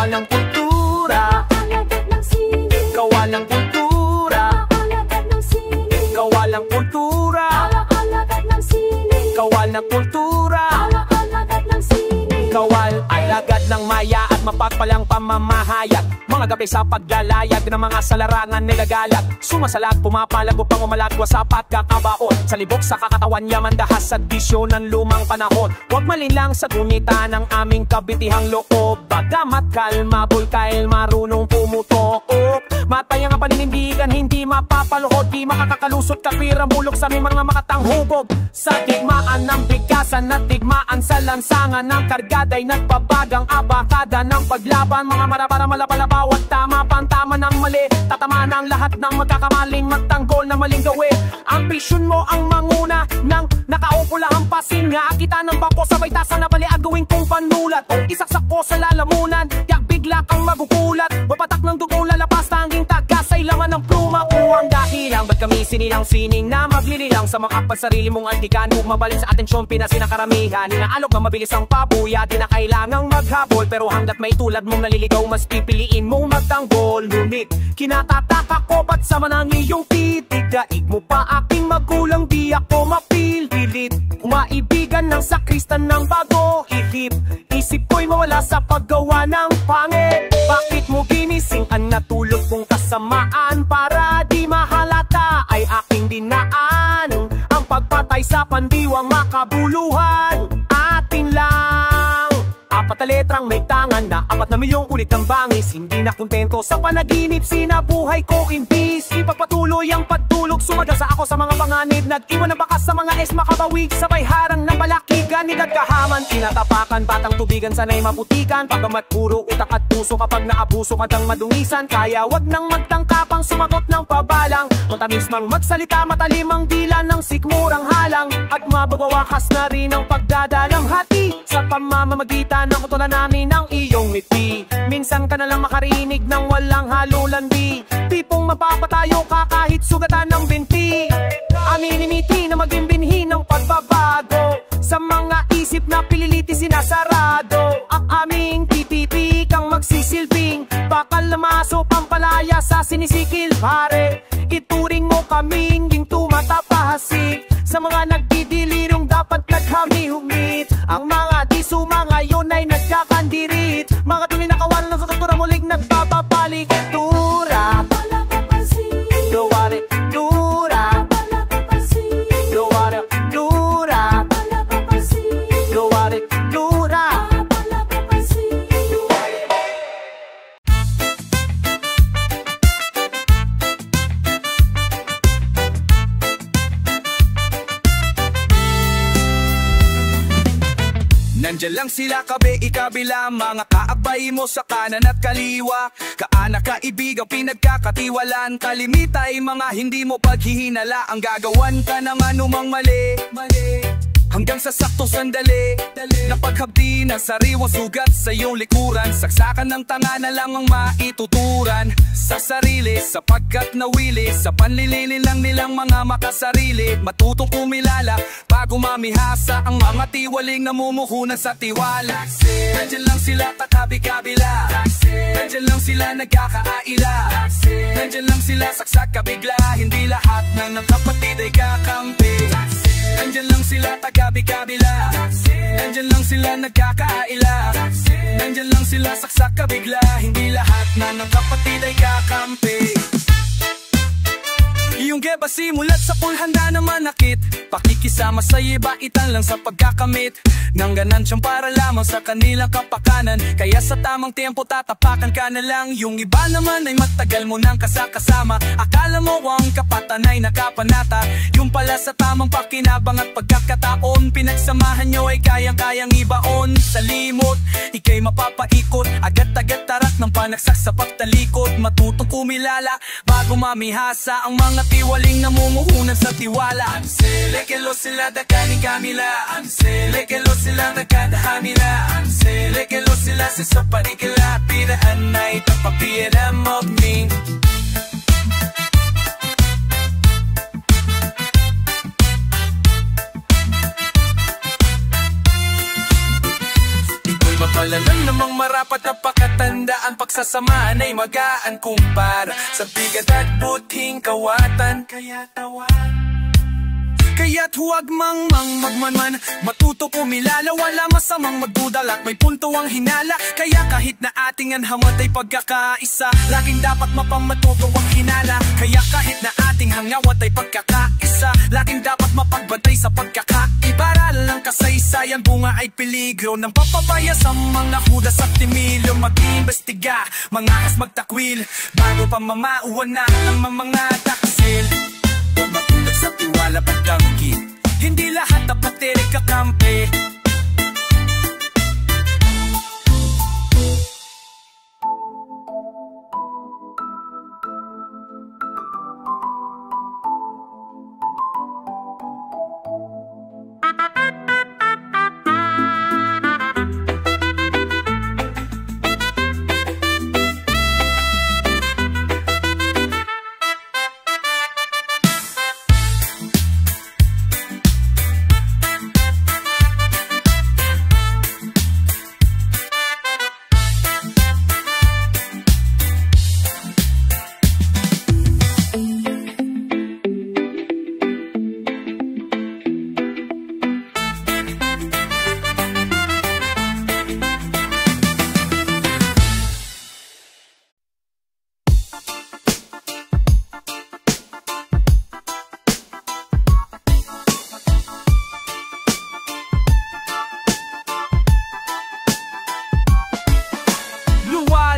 Kawalang kultura, alagad ng sining. kawalang kultura, Alagad ng sining. kawalang kultura, Alagad ng sining. kawalang kultura. Alagad ng sining. Kawal, alagad ng maya at mapagpalang pamamahayag. Mga gabi sa paglalayag ng mga salarangan nilagalag. Sumasalag, pumapalag upang umalagwa sa pagkakabaon. Sa libok sa kakatawan yaman dahas sa disyo ng lumang panahon. Huwag malinlang sa gunita ng aming kabitihang loob. Bagamat kalma, bulkail, marunong pumutok. Matayang ang paninindigan, hindi mapapaluhod. Di makakakalusot kapirang bulok sa aming mga makatanghubog. Sa tigmaan ng bigkasan at tigmaan sa lansangan ng kargada'y nagbabagang abakada ng paglaban. Mga marabara malapalabawat tama pantama ng mali. Tatama ng lahat ng magkakamaling magtanggol na maling gawin. Ambisyon mo ang manguna ng nakaupo lang pasin. Nga kita ng bangko sabay tasa na bali agawin kong panulat. Isaksak ko sa lalamunan, yak bigla kang magugulat. Babatak ng dugong lalapas tanging taga sa ilaman ng pluma. Ang dahilang ba't kami sinilang sining na maglililang sa mga pansarili mong antikan. Mabalin sa atensyon pinasinakaramihan. Inaalok na mabilis ang pabuya, di na kailangang maghabol. Pero hanggat may tulad mong naliligaw, mas pipiliin mong magtanggol. Ngunit kinatataka ko ba't sama ng iyong titig. Daig mo pa aking magulang, di ako mapililit. Umaibigan ng sakristan ng bago ihip. Isip ko'y mawala sa paggawa ng pangit. Bakit mo ginising ang natulog kong kasamaan? Para di mahalata ay aking dinaan. Ang pagpatay sa pandiwang makabuluhan. Atin lang apat na letrang may tangan na 4 milyong ulit ang bangis. Hindi na kontento sa panaginip, sinabuhay ko imbis ipagpatuloy ang pagtulog. Sumadasa ako sa mga panganib, nag-iwan ng bakas sa mga makabawig. Sabay harang ng balakigan, nidagkahaman, tinatapakan, batang tubigan, sanay maputikan. Pagamat puro utak at puso, kapag naabuso ka dang madungisan. Kaya wag nang magtangkapang sumagot ng pabalang. Matamis mang magsalita, matalimang dila ng sikmurang halang. At mababawakas na rin ang pagdadalang hati sa pamamamagitan ng utulan namin ng iyong ngiti. Minsan ka na lang makarinig ng walang halulandi. Tipong mapapatayo ka kahit sugatan ng binti. Aminin ngiti na maging binhi ng pagbabago. Sa mga isip na pililiti sinasarado. Ang aming titipi kang magsisilbing bakal na maso pampalaya sa sinisikil. Pare, ituring mo kaming ging tumatapahasik. Sa mga nagdidilirong dapat naghami-humit. Ang mga di sumanga yun ay nagkakandirit. Mga tuloy na kawalan ng struktura muling nagbababalik. Tura, gawari, tura, gawari, tura, gawari, tura. Nandiyan lang sila kabi-ikabila, mga kaabay mo sa kanan at kaliwa. Kaanak kaibigang pinagkakatiwalaan, kalimitay mga hindi mo paghihinala. Ang gagawan ka ng anumang mali, hanggang sa saktong sandali na paghabdi ng sariwang sugat sa iyong likuran. Saksakan ng tanga na lang ang maituturan sa sarili, sapagkat nawili sa panlilili lang nilang mga makasarili. Matutong kumilala bago mamihasa ang mga tiwaling namumuhunan sa tiwala. Nandiyan lang sila katabi-kabila, nandiyan lang sila nagkakaaila, nandiyan lang sila saksak kabigla. Hindi lahat ng kapatid ay kakampi. Nandiyan lang sila tagabi-kabila, nandiyan lang sila nagkakaila, nandiyan lang sila saksak kabigla. Hindi lahat na ng kapatid ay kakampi. Iyong geba simulat sa pulhanda na manakit, pakikisama sa iba itan lang sa pagkakamit ng ganansyang para lamang sa kanilang kapakanan. Kaya sa tamang tempo tatapakan ka na lang. Yung iba naman ay matagal mo nang kasakasama. Akala mo ang kapatan ay nakapanata, yung pala sa tamang pakinabang at pagkakataon. Pinagsamahan nyo ay kayang-kayang ibaon. Sa limot, ikay mapapaikot, agad-agad tarak ng panagsak sa pagtalikod. Matutong kumilala bago mamihasa ang mga tiwaling namumuhunan sa tiwala. Lekelo sila dakaning kamila, lekelo sila nagkadahamila, lekelo sila sa panikila. Piraan na itong papiram of me. Ito'y mapalalan namang marapat na pakatandaan. pagsasamaan ay magaan kumpara sa bigat at buting kawatan. Kaya't huwag magmanman, matuto kumilala, wala masamang magdudal at may punto ang hinala. Kaya kahit na ating anhamat ay pagkakaisa, laging dapat mapamatuto ang hinala. Kaya kahit na ating hangawat ay pagkakaisa, laging dapat mapagbantay sa pagkakaibaral ng kasaysayan. Bunga ay peligro ng papabaya sa mga hudas at timilyo. Mag-iimbestiga, mangakas magtakwil, bago pa mamauwanan ng mga taksil. Magulat sa tiwala pagdangkit, hindi lahat dapat tirig kakampi.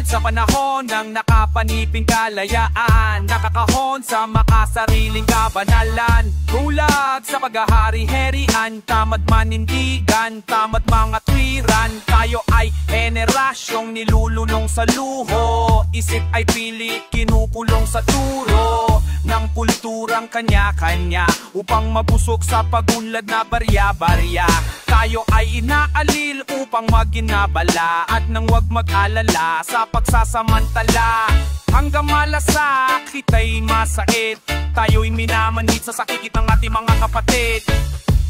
Sa panahon ng nakapaniping kalayaan, nakakahon sa makasariling kabanalan. Bulag sa paghahari-herian, tamad manindigan, tamad mga twiran. Tayo ay henerasyong nilulunong sa luho, isip ay pilit kinukulong sa turo ng kulturang kanya-kanya, upang mabusok sa pagunlad na barya-barya. Tayo ay inaalil upang maginabala, at nang wag mag-alala sa pagsasamantala. Hanggang malasakit ay masait, tayo'y minamanhid sa sakikit ng ating mga kapatid.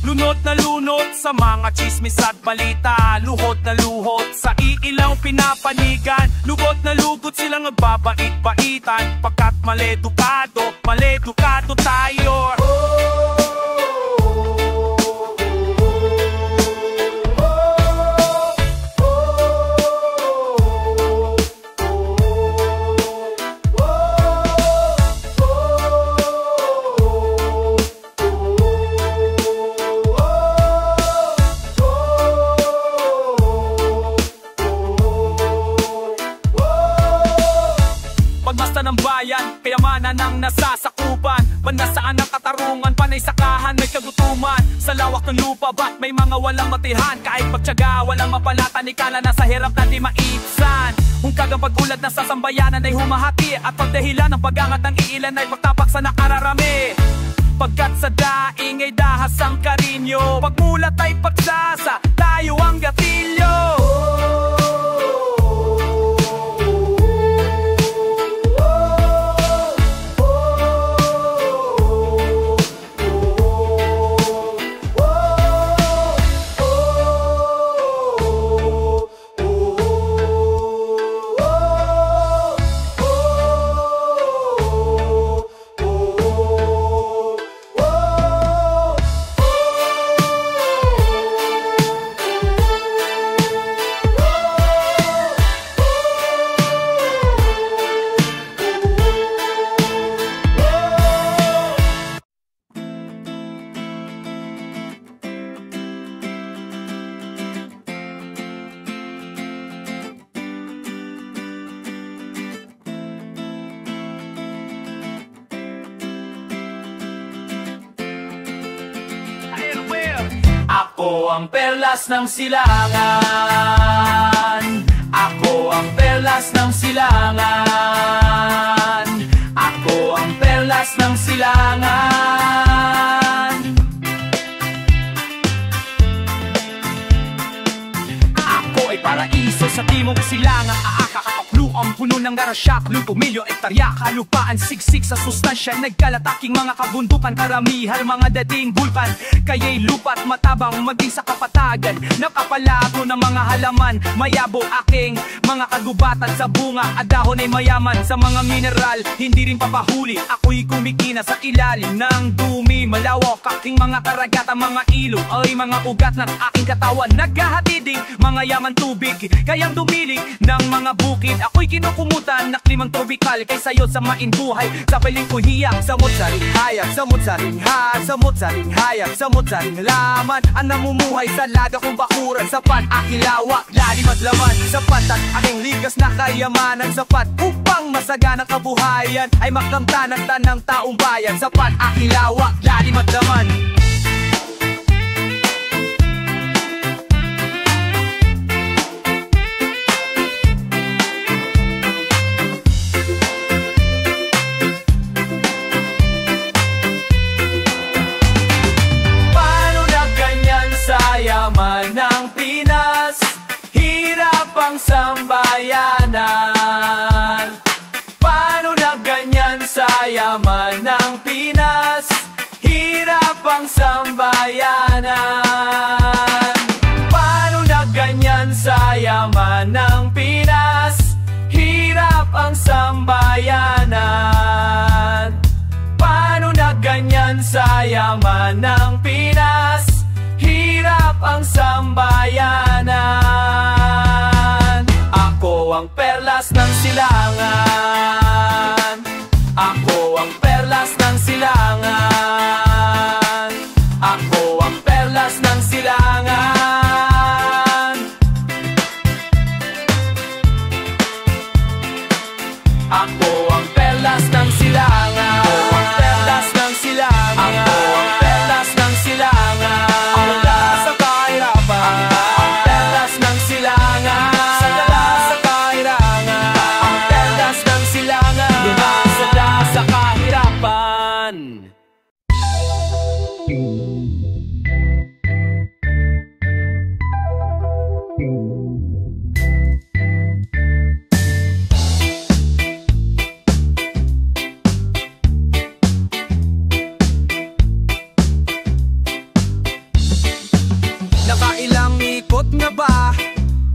Lunod na lunod sa mga chismis at balita, luhod na luhod sa iilaw pinapanigan. Lugod na lugod silang nagbabait-baitan, pagkat maledukado tayo. Pagmasta ng bayan, kayamanan ang nasasakupan, banasaan ang katarungan, panay sakahan, may kagutuman. Sa lawak ng lupa, ba't may mga walang matihan? Kahit pagtyaga, walang mapalatan, ikala na sa hirap na di maibsan. Hungkag ang pag-ulat na sa sambayanan ay humahati, at pagdahilan ng pag-angat ng iilan ay pagtapak sa nakararami. Pagkat sa daing ay dahas ang karinyo, pagmulat ay pagsasa, tayo ang gatilyo. Ako ang perlas ng silangan, ako ang perlas ng silangan, ako ang perlas ng silangan. Ako ay paraiso sa timog silangan, aakakakaplu ang puno ng garasyak, luto, milyo, ektarya, kalupaan, siksik sa sustansya, nagkalataking mga kabundukan, karamihan mga dating bulkan. Kaya'y lupa't matabang maging sa kapatagan, nakapalago ng mga halaman, mayabo aking Mga kagubatan sa bunga at dahon ay mayaman sa mga mineral, hindi rin papahuli. Ako'y kumikina sa ilalim ng dumi. Malawak aking mga karagatan, mga ilog ay mga ugat ng aking katawan. Naghahatiding mga yaman tubig, kayang dumilig ng mga bukid. Ako'y kinukumutan na klimang tropikal, kaysa yun sa main buhay. Sa piling ko hiyak, samot sa ring hayag, samot sa ring ha, samot sa ring hayag, samot sa ring laman. Ang namumuhay sa laga kong bakuran, sapat aking lawak, lalim at laman. Sapat at aking ligas na kayamanan, sapat upang masagana kabuhayan ay makamtan ang tanang taong bayan. Sapat aking lawak, lalim at laman. Yaman ng Pinas, hirap ang sambayanan. Paano na ganyan sa yaman ng Pinas, hirap ang sambayanan. Paano na ganyan sa yaman ng Pinas, hirap ang sambayanan. Paano na ganyan sa yaman ng Pinas, hirap ang sambayanan. Ako ang perlas ng silangan, ako ang perlas ng silangan, ako ang perlas ng silangan, ako ang perlas ng silangan, ako ang perlas ng silangan, ako ang perlas ng silangan. Nakailang ikot na ba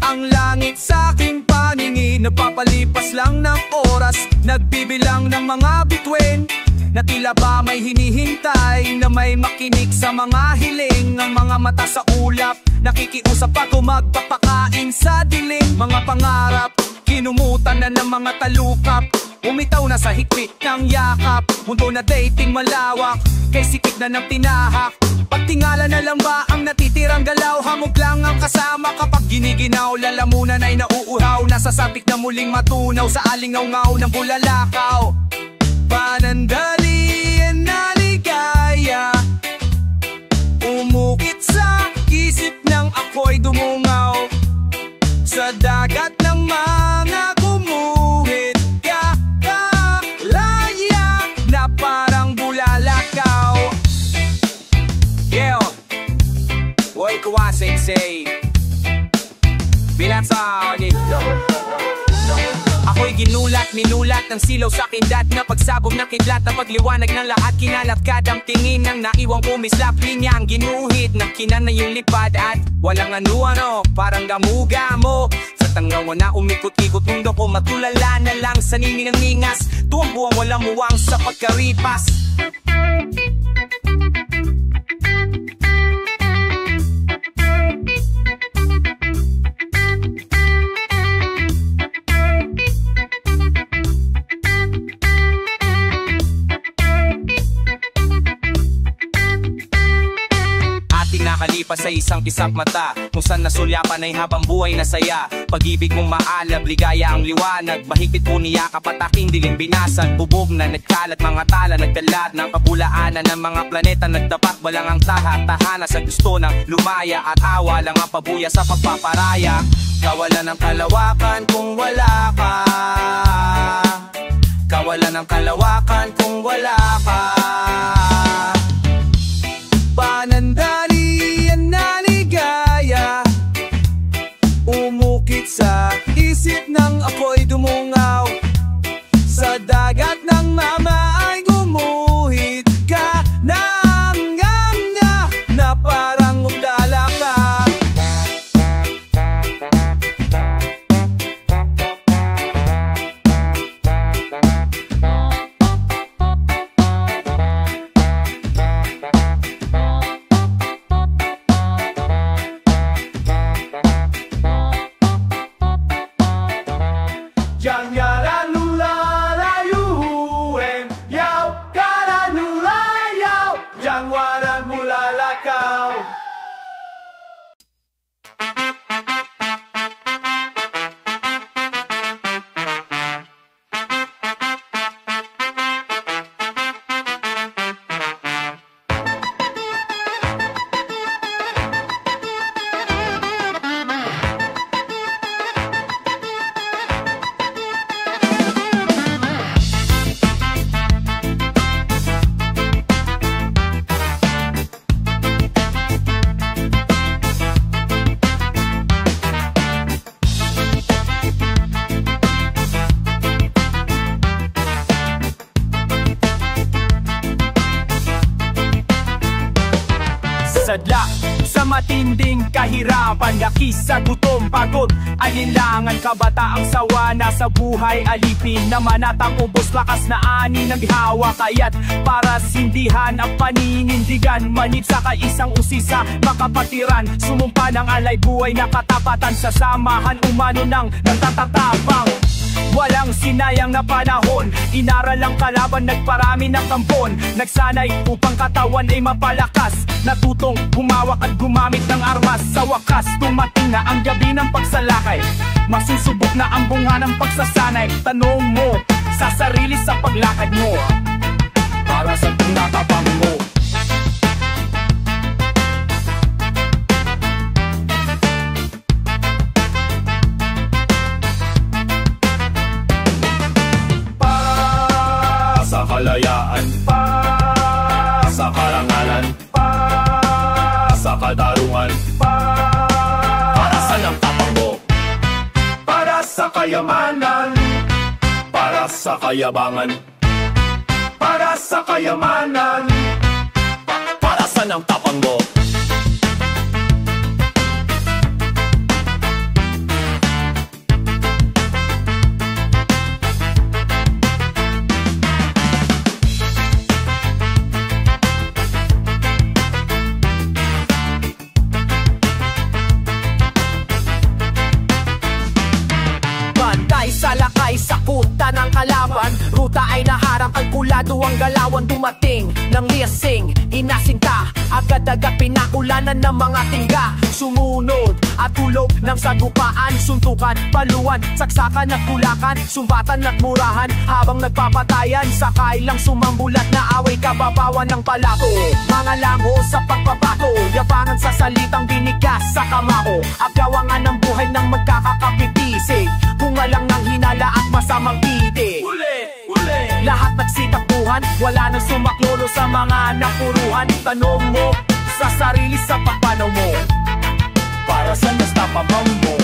ang langit sa aking paningin? Napapalipas lang ng oras, nagbibilang ng mga bituin, na tila ba may hinihintay na may makinig sa mga hiling. Ang mga mata sa ulap, nakikiusap ako magpapakain sa dilim. Mga pangarap, kinumutan na ng mga talukap, umitaw na sa higpit ng yakap. Mundo na dating malawak, kay sikip na ng tinahak. Pagtingala na lang ba ang natitirang galaw? Hamog lang ang kasama kapag giniginaw. Lalamunan ay nauuhaw, nasa sapik na muling matunaw sa alingaw-ngaw ng bulalakaw. Panandalian na ligaya, umukit sa isip ng ako'y dumungaw sa dagat ng mga gumuhit. Laya na parang bulalakaw. Yeah, boy kuwa sensei bilang sa akin. Ako'y minulat ng silaw sa kindat na pagsabog ng kidlat na pagliwanag ng lahat. Kinalat kadang tingin ng naiwang kumislap, linya ang ginuhit ng kinanay yung lipad at walang ano-ano, parang gamo-gamo. Sa tanggaw na umikot-ikot mundo ko, matulala na lang sa ningin ng ningas, tuwang buwang walang muwang sa pagkaripas. Nakalipas sa isang kisap mata, kung saan nasulyapan ay habang buhay na saya. Pag-ibig mong maalab, ligaya ang liwanag, mahigpit po niyakap at aking dilim binasag. Bubog na nagkalat, mga tala nagkalat ng kabulaanan ng mga planeta. Nagdapat walang ang taha-tahana sa gusto ng lumaya, at awa lang ang pabuya sa pagpaparaya. Kawalan ng kalawakan kung wala ka, kawalan ng kalawakan kung wala ka. Panandalian na ligaya, umukit sa isip ng ako'y dumungaw sa dagat ng mama ay gumuhit ka na parang ugdala ka. matinding kahirapan, yakis sa gutom, pagod, alinlangan, kabataang sawa na sa buhay alipin, na manatang ubos lakas na ani naghawa, kaya't para sindihan ang paninindigan, manip sa kaisang usisa makapatiran, sumumpa ng alay buhay na katapatan, sa samahan umano ng nagtatatapang. Walang sinayang na panahon, inaral ang kalaban, nagparami ng kampon, nagsanay upang katawan ay mapalakas, natutong humawak at gumamit ng armas. Sa wakas, tumating na ang gabi ng pagsalakay, masusubok na ang bunga ng pagsasanay. Tanong mo sa sarili sa paglakad mo, para sa tinatapang mo. Sa kalayaan, sa karangalan, sa katarungan, para sa ng tapang mo, para sa kayamanan, para sa kayabangan, para sa kayamanan, para sa ng tapang mo. Sa lakay, sakutan ng kalaban, ruta ay naharang, kalkulado ang galawan, dumating ng liyasing, inasinta, agad-agad pinakulanan ng mga tingga, sumunod at tulog ng sagupaan, suntukan, paluan, saksakan at kulakan, sumbatan at murahan, habang nagpapatayan, sakay lang sumambulat na away, kababawan ng palato, mga lango sa pagpapato, yabangan sa salitang binigas sa kamao, agawangan ng buhay ng magkakakapitisig, bungalang ng hinala at masamang iti. Lahat nagsitakbuhan, wala nang sumaklolo sa mga napuruhan. Tanong mo sa sarili sa pagpanaw mo, para sa mas tapabang mo.